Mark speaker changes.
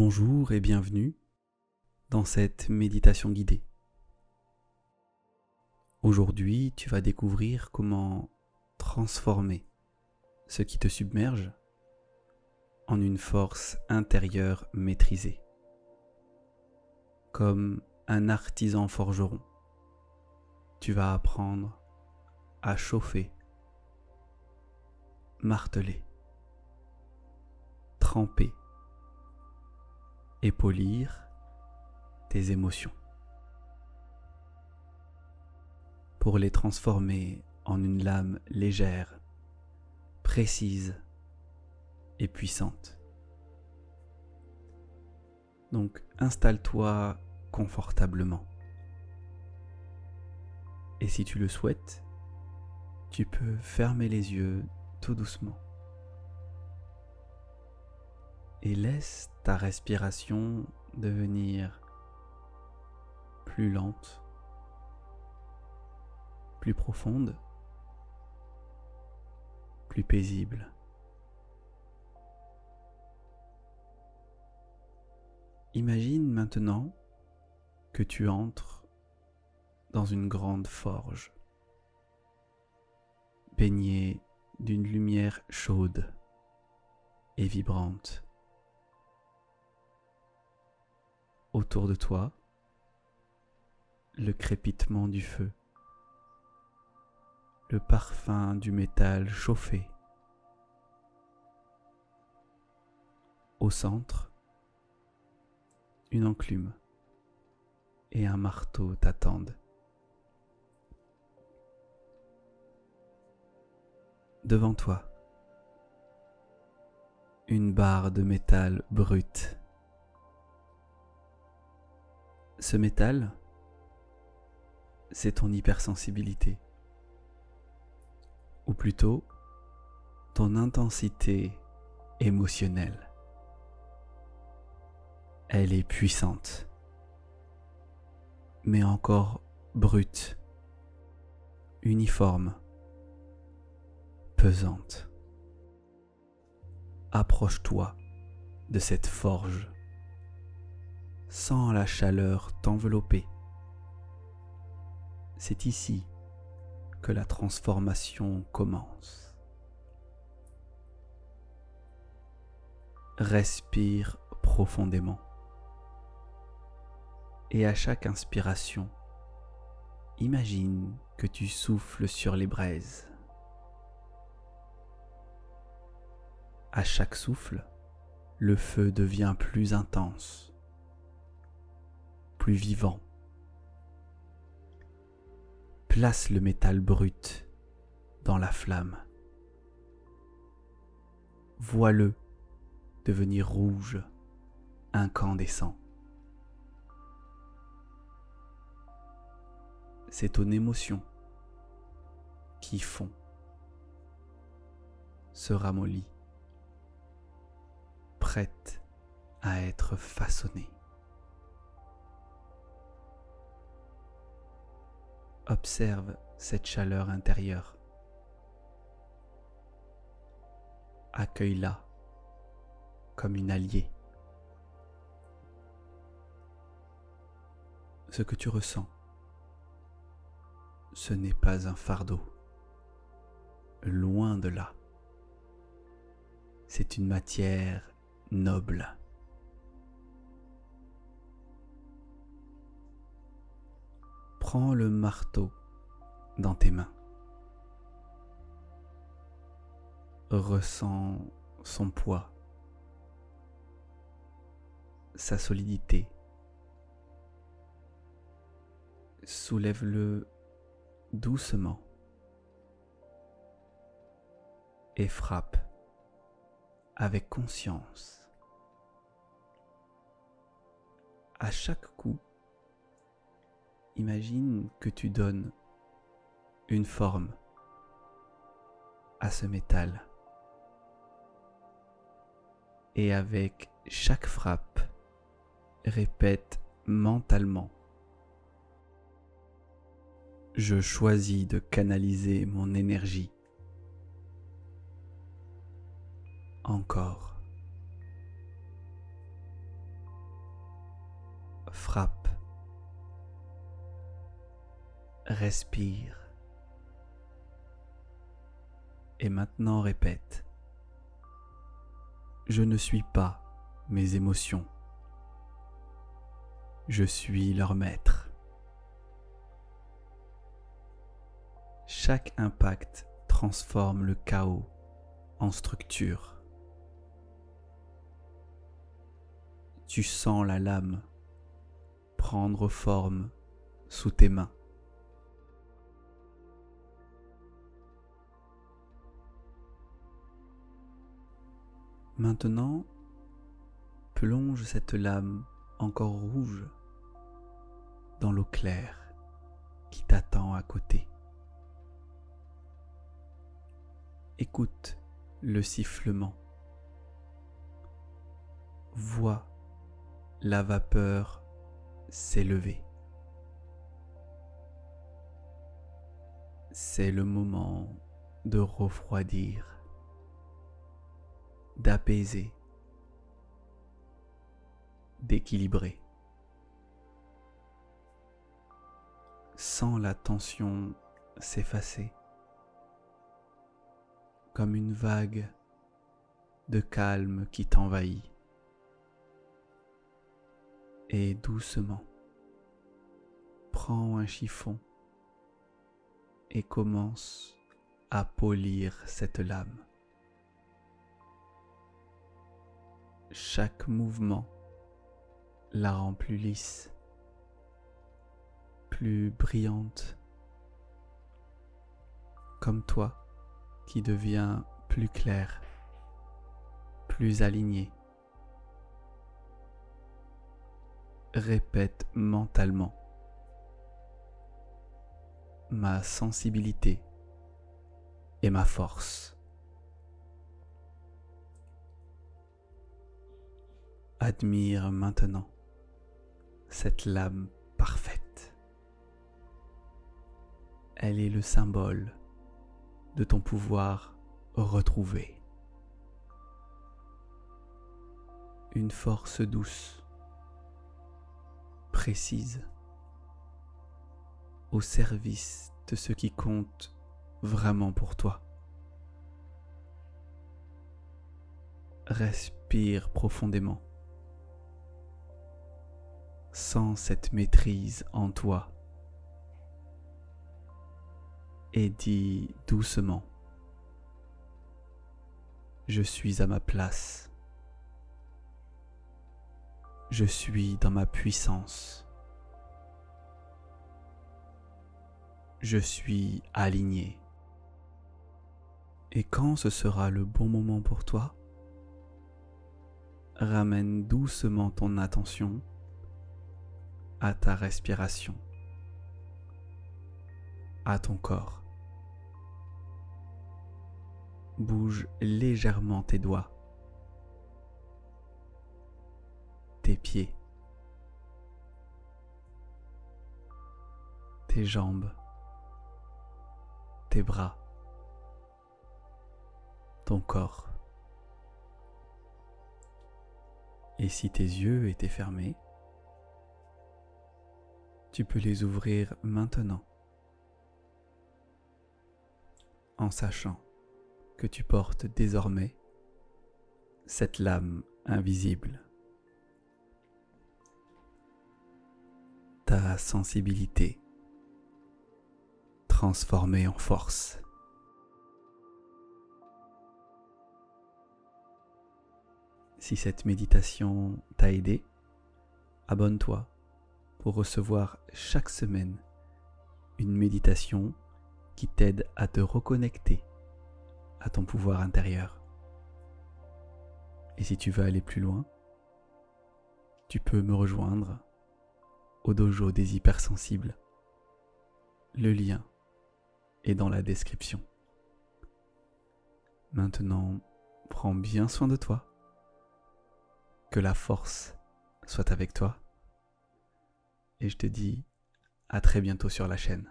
Speaker 1: Bonjour et bienvenue dans cette méditation guidée. Aujourd'hui, tu vas découvrir comment transformer ce qui te submerge en une force intérieure maîtrisée. Comme un artisan forgeron, tu vas apprendre à chauffer, marteler, tremper et polir tes émotions pour les transformer en une lame légère, précise et puissante. Donc installe-toi confortablement. Et si tu le souhaites, tu peux fermer les yeux tout doucement. Et laisse ta respiration devenir plus lente, plus profonde, plus paisible. Imagine maintenant que tu entres dans une grande forge, baignée d'une lumière chaude et vibrante. Autour de toi, le crépitement du feu, le parfum du métal chauffé. Au centre, une enclume et un marteau t'attendent. Devant toi, une barre de métal brut. Ce métal, c'est ton hypersensibilité, ou plutôt ton intensité émotionnelle. Elle est puissante, mais encore brute, uniforme, pesante. Approche-toi de cette forge. Sens la chaleur t'envelopper. C'est ici que la transformation commence. Respire profondément. Et à chaque inspiration, imagine que tu souffles sur les braises. À chaque souffle, le feu devient plus intense, plus vivant. Place le métal brut dans la flamme. Vois-le devenir rouge, incandescent. C'est ton émotion qui fond, se ramollit, prête à être façonnée. Observe cette chaleur intérieure. Accueille-la comme une alliée. Ce que tu ressens, ce n'est pas un fardeau. Loin de là. C'est une matière noble. Prends le marteau dans tes mains. Ressens son poids, sa solidité. Soulève-le doucement et frappe avec conscience. À chaque coup, imagine que tu donnes une forme à ce métal. Et avec chaque frappe, répète mentalement: je choisis de canaliser mon énergie. Encore. frappe. Respire. Et maintenant répète. Je ne suis pas mes émotions. Je suis leur maître. Chaque impact transforme le chaos en structure. Tu sens la lame prendre forme sous tes mains. Maintenant, plonge cette lame encore rouge dans l'eau claire qui t'attend à côté. Écoute le sifflement. Vois la vapeur s'élever. C'est le moment de refroidir, d'apaiser, d'équilibrer. Sens la tension s'effacer, comme une vague de calme qui t'envahit. Et doucement, prends un chiffon et commence à polir cette lame. Chaque mouvement la rend plus lisse, plus brillante, comme toi qui deviens plus clair, plus aligné. Répète mentalement: ma sensibilité est ma force. Admire maintenant cette lame parfaite. Elle est le symbole de ton pouvoir retrouvé. Une force douce, précise, au service de ce qui compte vraiment pour toi. Respire profondément. Sens cette maîtrise en toi et dis doucement: je suis à ma place. Je suis dans ma puissance. Je suis aligné. Et quand ce sera le bon moment pour toi, ramène doucement ton attention à ta respiration, à ton corps. Bouge légèrement tes doigts, tes pieds, tes jambes, tes bras, ton corps. Et si tes yeux étaient fermés, tu peux les ouvrir maintenant, en sachant que tu portes désormais cette lame invisible. Ta sensibilité transformée en force. Si cette méditation t'a aidé, abonne-toi pour recevoir chaque semaine une méditation qui t'aide à te reconnecter à ton pouvoir intérieur. Et si tu veux aller plus loin, tu peux me rejoindre au dojo des hypersensibles. Le lien est dans la description. Maintenant, prends bien soin de toi. Que la force soit avec toi. Et je te dis à très bientôt sur la chaîne.